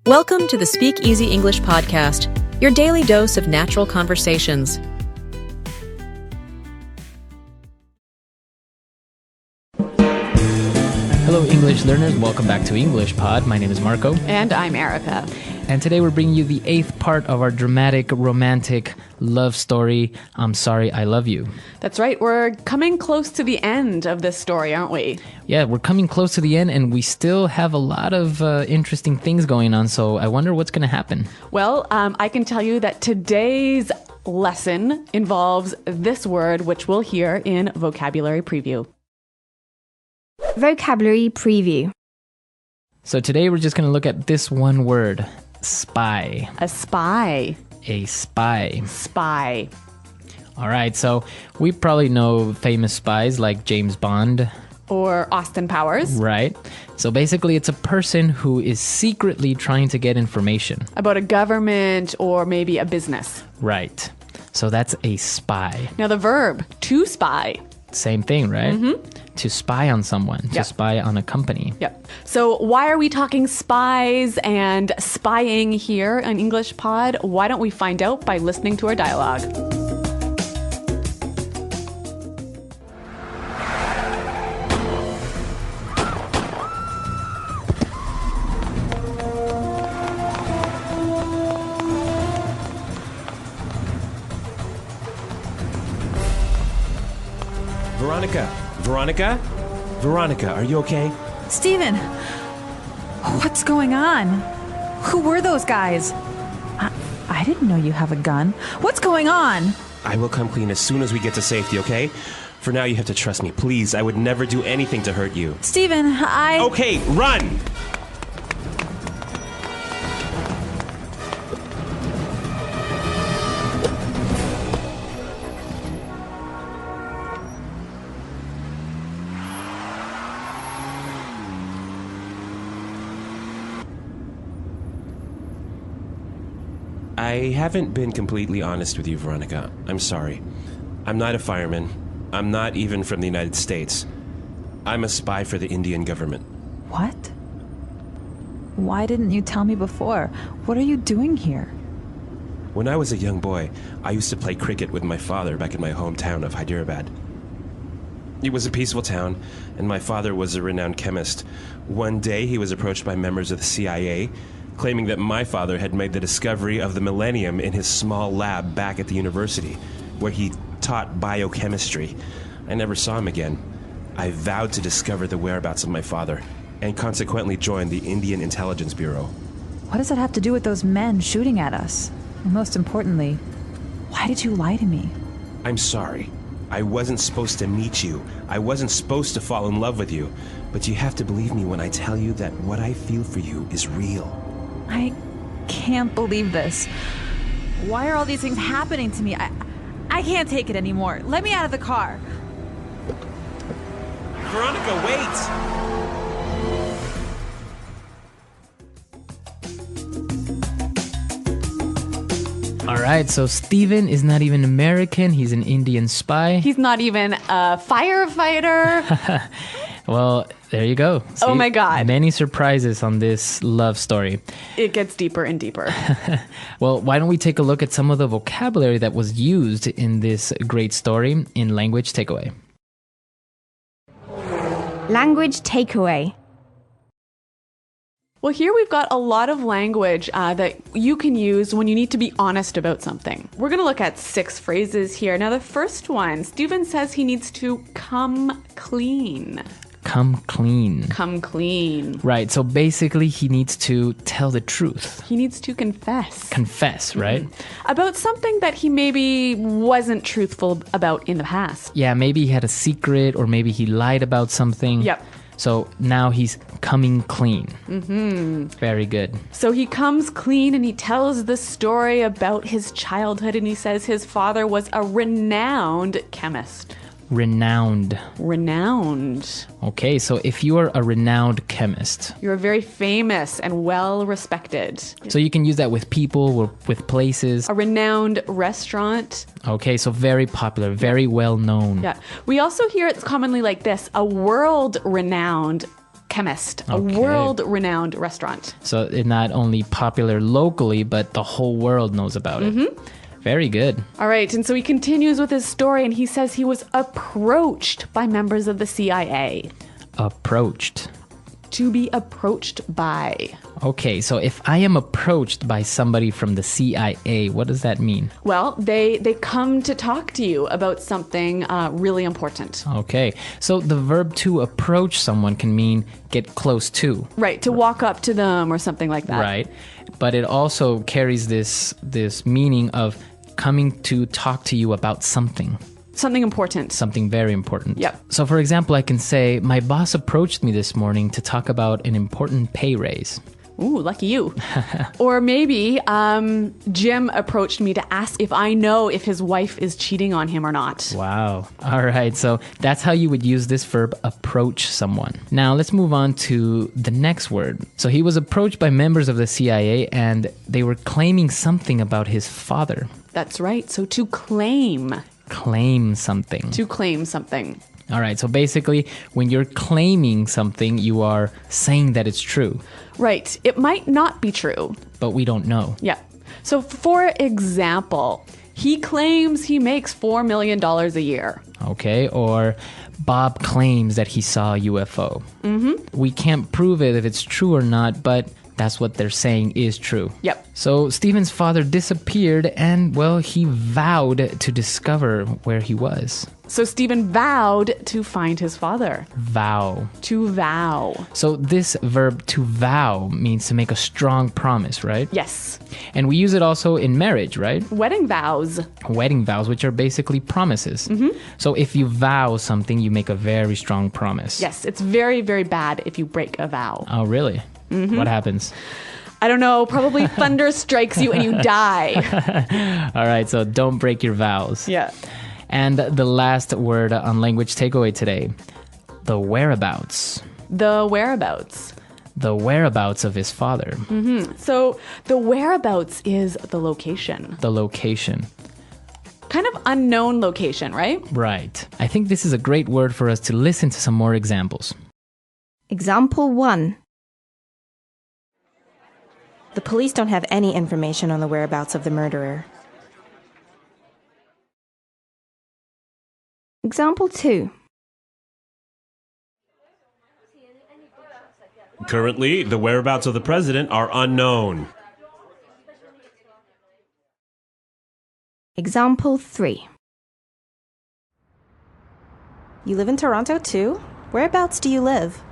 Welcome to the SpeakEasy English podcast, your daily dose of natural conversations. Hello, English learners. Welcome back to English Pod. My name is Marco. And I'm Erica. And today we're bringing you the 8th part of our dramatic, romantic love story, I'm Sorry, I Love You. That's right. We're coming close to the end of this story, aren't we? Yeah, we're coming close to the end and we still have a lot of interesting things going on, so I wonder what's going to happen. Well, I can tell you that today's lesson involves this word, which we'll hear in Vocabulary Preview. Vocabulary Preview. So today we're just going to look at this one word, spy. A spy. A spy. Spy. All right, so we probably know famous spies like James Bond. Or Austin Powers. Right. So basically it's a person who is secretly trying to get information. About a government or maybe a business. Right. So that's a spy. Now the verb, to spy. Same thing, right? Mm-hmm. To spy on someone, to spy on a company. Yep. So why are we talking spies and spying here on English Pod? Why don't we find out by listening to our dialogue? Veronica, are you okay? Steven, what's going on? Who were those guys? I didn't know you have a gun. What's going on? I will come clean as soon as we get to safety, okay? For now, you have to trust me. Please, I would never do anything to hurt you. Steven, Okay, run! I haven't been completely honest with you, Veronica. I'm sorry. I'm not a fireman. I'm not even from the United States. I'm a spy for the Indian government. What? Why didn't you tell me before? What are you doing here? When I was a young boy, I used to play cricket with my father back in my hometown of Hyderabad. It was a peaceful town, and my father was a renowned chemist. One day, he was approached by members of the CIA, claiming that my father had made the discovery of the millennium in his small lab back at the university, where he taught biochemistry. I never saw him again. I vowed to discover the whereabouts of my father, and consequently joined the Indian Intelligence Bureau. What does that have to do with those men shooting at us? And most importantly, why did you lie to me? I'm sorry. I wasn't supposed to meet you. I wasn't supposed to fall in love with you. But you have to believe me when I tell you that what I feel for you is real. I can't believe this. Why are all these things happening to me? I can't take it anymore. Let me out of the car. Veronica, wait! All right, so Steven is not even American. He's an Indian spy. He's not even a firefighter. Well, there you go. See, oh my God. Many surprises on this love story. It gets deeper and deeper. Well, why don't we take a look at some of the vocabulary that was used in this great story in Language Takeaway. Language Takeaway. Well, here we've got a lot of language that you can use when you need to be honest about something. We're going to look at 6 phrases here. Now, the first one, Steven says he needs to come clean. Come clean. Come clean. Right, so basically he needs to tell the truth. He needs to confess. Confess, right? About something that he maybe wasn't truthful about in the past. Yeah, maybe he had a secret or maybe he lied about something. Yep. So now he's coming clean. Mm-hmm. Very good. So he comes clean and he tells the story about his childhood, and he says his father was a renowned chemist. Renowned. Renowned. Okay, so if you are a renowned chemist, you're very famous and well respected. So you can use that with people or with places. A renowned restaurant. Okay, so very popular, very well known. Yeah. We also hear it's commonly like this, a world renowned Chemist, a Okay. world-renowned restaurant. So it's not only popular locally, but the whole world knows about it. Very good. All right, and so he continues with his story, and he says he was approached by members of the CIA. Approached. To be approached by. Okay, so if I am approached by somebody from the CIA, what does that mean? Well, they come to talk to you about something really important. Okay, so the verb to approach someone can mean get close to. Right, to walk up to them or something like that. Right, but it also carries this meaning of coming to talk to you about something. Something important. Something very important. Yep. So for example, I can say, my boss approached me this morning to talk about an important pay raise. Ooh, lucky you. Or maybe Jim approached me to ask if I know if his wife is cheating on him or not. Wow. All right. So that's how you would use this verb, approach someone. Now let's move on to the next word. So he was approached by members of the CIA and they were claiming something about his father. That's right. So to claim. Claim something. To claim something. All right. So basically, when you're claiming something, you are saying that it's true, Right. It might not be true. but we don't know. Yeah. So for example, he claims he makes $4 million a year. Okay, or Bob claims that he saw a UFO. We can't prove it if it's true or not, but that's what they're saying is true. Yep. So Stephen's father disappeared and, well, he vowed to discover where he was. So Stephen vowed to find his father. Vow. To vow. So this verb to vow means to make a strong promise, right? Yes. And we use it also in marriage, right? Wedding vows. Wedding vows, which are basically promises. So if you vow something, you make a very strong promise. Yes, it's very, very bad if you break a vow. Oh, really? What happens? I don't know, probably thunder strikes you and you die. All right, so don't break your vows. Yeah. And the last word on language takeaway today, the whereabouts. The whereabouts. The whereabouts of his father. So the whereabouts is the location. The location. Kind of unknown location, right? Right. I think this is a great word for us to listen to some more examples. Example 1. The police don't have any information on the whereabouts of the murderer. Example 2. Currently, the whereabouts of the president are unknown. Example 3. You live in Toronto too? Whereabouts do you live?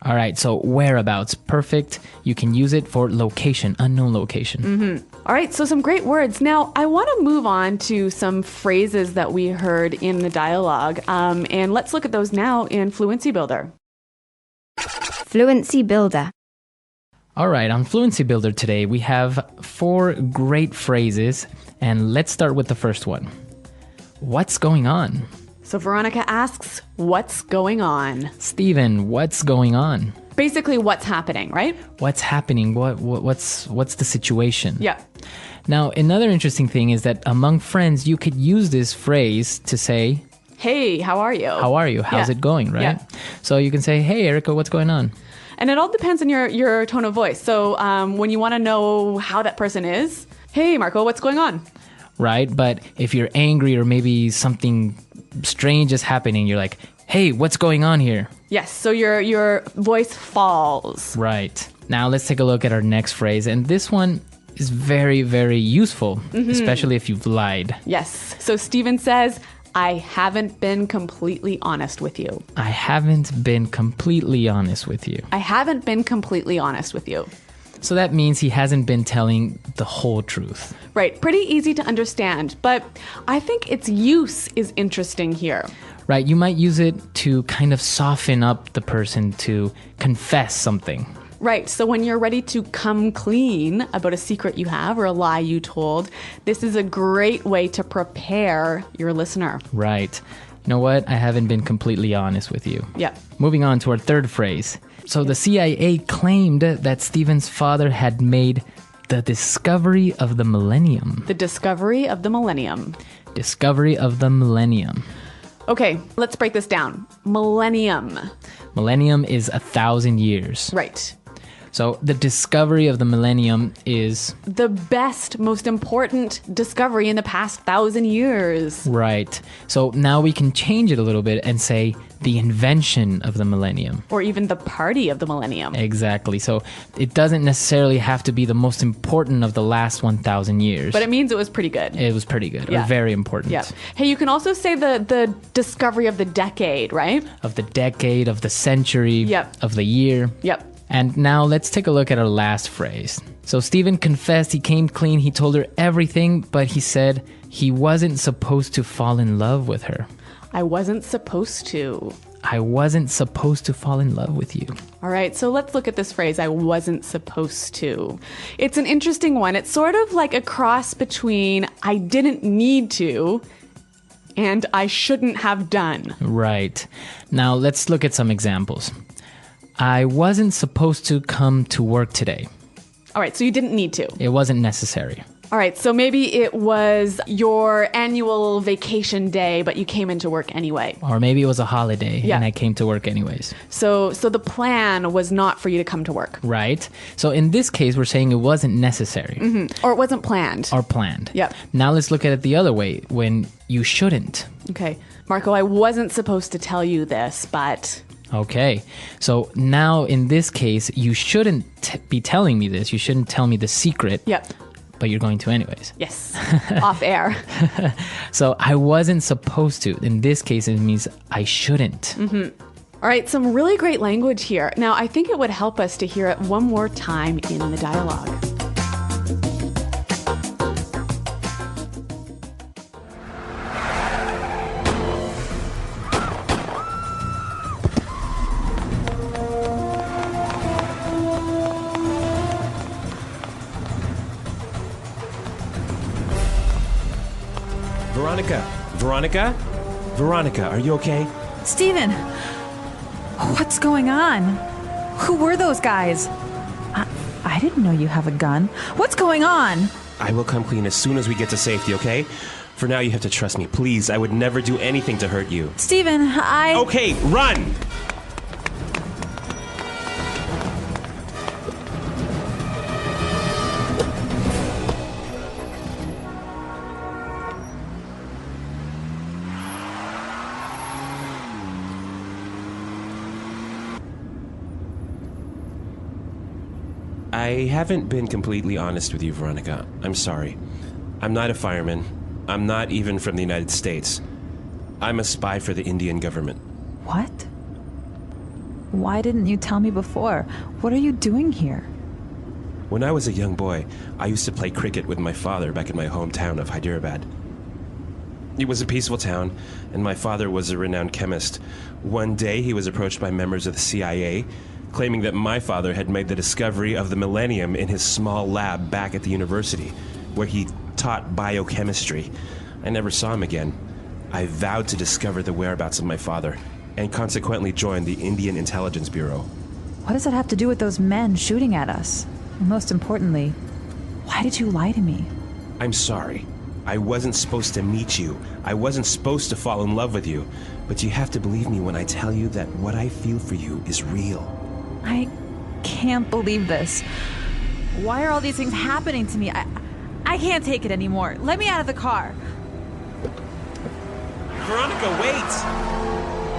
All right, so whereabouts, perfect. You can use it for location, unknown location. All right, so some great words. Now, I want to move on to some phrases that we heard in the dialogue, and let's look at those now in Fluency Builder. Fluency Builder. All right, on Fluency Builder today, we have 4 great phrases, and let's start with the first one. What's going on? So Veronica asks, what's going on? Stephen, what's going on? Basically, what's happening, right? What's happening? What's the situation? Yeah. Now, another interesting thing is that among friends, you could use this phrase to say, Hey, how are you? how are you? How's Yeah. it going, right? Yeah. So you can say, hey, Erica, what's going on? And it all depends on your tone of voice. So when you want to know how that person is, hey, Marco, what's going on? Right? But if you're angry or maybe something strange is happening, you're like, hey, what's going on here? Yes, so your voice falls. Right. Now let's take a look at our next phrase. And this one is very, very useful, especially if you've lied. Yes. So Stephen says, I haven't been completely honest with you. I haven't been completely honest with you. I haven't been completely honest with you. So that means he hasn't been telling the whole truth. Right. Pretty easy to understand, but I think its use is interesting here. Right, you might use it to kind of soften up the person to confess something. Right. So when you're ready to come clean about a secret you have or a lie you told, this is a great way to prepare your listener. Right. You know what? I haven't been completely honest with you. Yeah. Moving on to our third phrase. So the CIA claimed that Stephen's father had made the discovery of the millennium. The discovery of the millennium. Discovery of the millennium. Okay, let's break this down. Millennium. Millennium is 1,000 years. Right. So the discovery of the millennium is... The best, most important discovery in the past 1,000 years. Right. So now we can change it a little bit and say the invention of the millennium. Or even the party of the millennium. Exactly. So it doesn't necessarily have to be the most important of the last 1,000 years. But it means it was pretty good. It was pretty good. Yeah. Or very important. Yeah. Hey, you can also say the discovery of the decade, right? Of the decade, of the century, Yep. of the year. Yep. And now let's take a look at our last phrase. So Stephen confessed he came clean. He told her everything, but he said he wasn't supposed to fall in love with her. I wasn't supposed to. I wasn't supposed to fall in love with you. All right, so let's look at this phrase, I wasn't supposed to. It's an interesting one. It's sort of like a cross between I didn't need to and I shouldn't have done. Right. Now let's look at some examples. I wasn't supposed to come to work today. All right, so you didn't need to. It wasn't necessary. All right, so maybe it was your annual vacation day, but you came into work anyway. Or maybe it was a holiday Yeah. and I came to work anyways. So the plan was not for you to come to work. Right? So in this case, we're saying it wasn't necessary Or it wasn't planned. or planned. Yep. Now let's look at it the other way, when you shouldn't. Okay. Marco, I wasn't supposed to tell you this, but... Okay. So now in this case, you shouldn't be telling me this. You shouldn't tell me the secret. Yep. But you're going to anyways. Yes. Off air. So I wasn't supposed to. In this case, it means I shouldn't. All right, some really great language here. Now, I think it would help us to hear it one more time in the dialogue. Veronica, are you okay? Stephen, what's going on? Who were those guys? I didn't know you have a gun. What's going on? I will come clean as soon as we get to safety, okay? For now, you have to trust me. Please, I would never do anything to hurt you. Stephen, Okay, run! I haven't been completely honest with you, Veronica. I'm sorry. I'm not a fireman. I'm not even from the United States. I'm a spy for the Indian government. What? Why didn't you tell me before? What are you doing here? When I was a young boy, I used to play cricket with my father back in my hometown of Hyderabad. It was a peaceful town, and my father was a renowned chemist. One day, he was approached by members of the CIA, claiming that my father had made the discovery of the millennium in his small lab back at the university, where he taught biochemistry. I never saw him again. I vowed to discover the whereabouts of my father, and consequently joined the Indian Intelligence Bureau. What does that have to do with those men shooting at us? And most importantly, why did you lie to me? I'm sorry. I wasn't supposed to meet you. I wasn't supposed to fall in love with you. But you have to believe me when I tell you that what I feel for you is real. I can't believe this. Why are all these things happening to me? I can't take it anymore. Let me out of the car. Veronica, wait!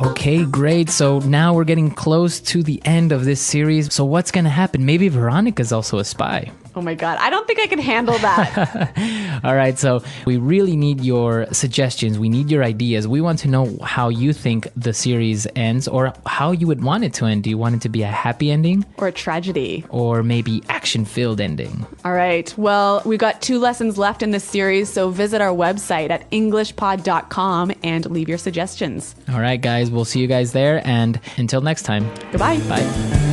Okay, great. So now we're getting close to the end of this series. So what's going to happen? Maybe Veronica's also a spy. Oh my God, I don't think I can handle that. All right, so we really need your suggestions. We need your ideas. We want to know how you think the series ends or how you would want it to end. Do you want it to be a happy ending? Or a tragedy. Or maybe action-filled ending? All right, well, we've got 2 lessons left in this series, so visit our website at englishpod.com and leave your suggestions. All right, guys, we'll see you guys there. And until next time. Goodbye. Bye.